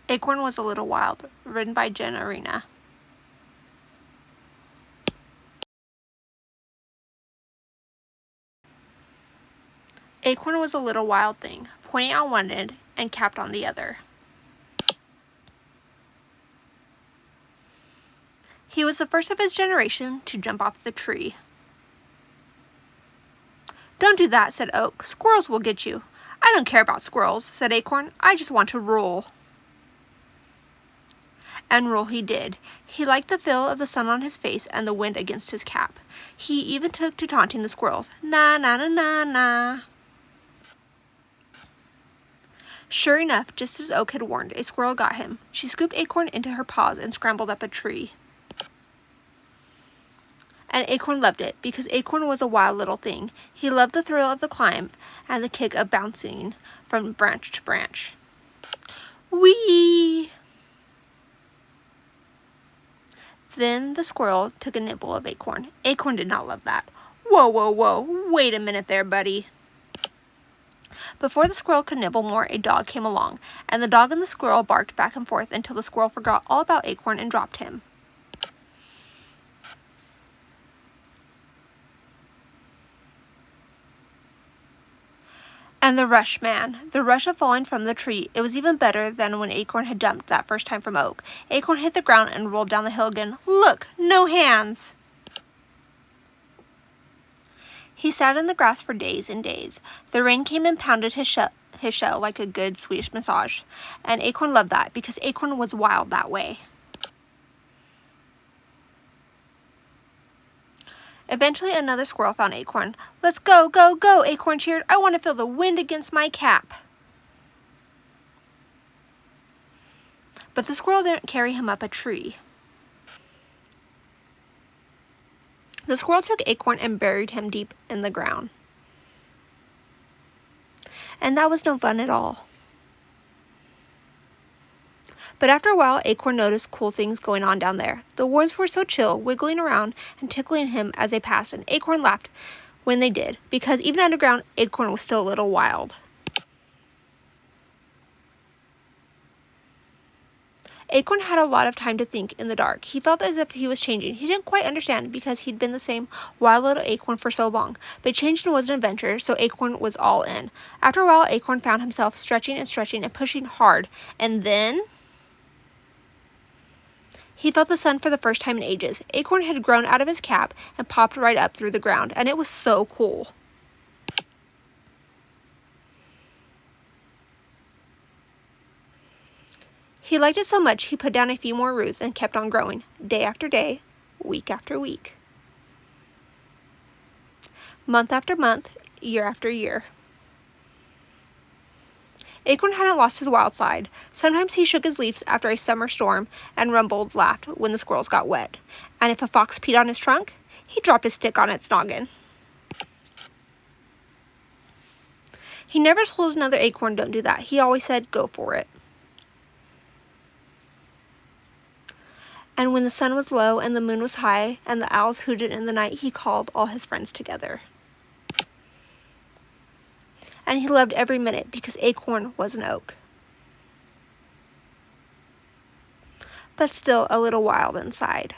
Acorn was a Little Wild, written by Jen Arena. Acorn was a little wild thing, pointing on one end and capped on the other. He was the first of his generation to jump off the tree. "Don't do that," said Oak. "Squirrels will get you." "I don't care about squirrels," said Acorn. "I just want to rule." And rule he did. He liked the feel of the sun on his face and the wind against his cap. He even took to taunting the squirrels. "Na na na na na." Sure enough, just as Oak had warned, a squirrel got him. She scooped Acorn into her paws and scrambled up a tree. And Acorn loved it, because Acorn was a wild little thing. He loved the thrill of the climb and the kick of bouncing from branch to branch. Whee! Then the squirrel took a nibble of Acorn. Acorn did not love that. "Whoa, whoa, whoa, wait a minute there, buddy." Before the squirrel could nibble more, a dog came along, and the dog and the squirrel barked back and forth until the squirrel forgot all about Acorn and dropped him. And the rush, man. The rush of falling from the tree. It was even better than when Acorn had jumped that first time from Oak. Acorn hit the ground and rolled down the hill again. Look! No hands! He sat in the grass for days and days. The rain came and pounded his shell like a good Swedish massage. And Acorn loved that, because Acorn was wild that way. Eventually, another squirrel found Acorn. "Let's go, go, go," Acorn cheered. "I want to feel the wind against my cap." But the squirrel didn't carry him up a tree. The squirrel took Acorn and buried him deep in the ground. And that was no fun at all. But after a while, Acorn noticed cool things going on down there. The worms were so chill, wiggling around and tickling him as they passed, and Acorn laughed when they did, because even underground, Acorn was still a little wild. Acorn had a lot of time to think in the dark. He felt as if he was changing. He didn't quite understand, because he'd been the same wild little Acorn for so long. But changing was an adventure, so Acorn was all in. After a while, Acorn found himself stretching and pushing hard, and then he felt the sun for the first time in ages. Acorn had grown out of his cap and popped right up through the ground, and it was so cool. He liked it so much he put down a few more roots and kept on growing, day after day, week after week, month after month, year after year. Acorn hadn't lost his wild side. Sometimes he shook his leaves after a summer storm and laughed when the squirrels got wet. And if a fox peed on his trunk, he dropped a stick on its noggin. He never told another acorn, "Don't do that." He always said, "Go for it." And when the sun was low and the moon was high and the owls hooted in the night, he called all his friends together. And he loved every minute, because Acorn was an oak. But still a little wild inside.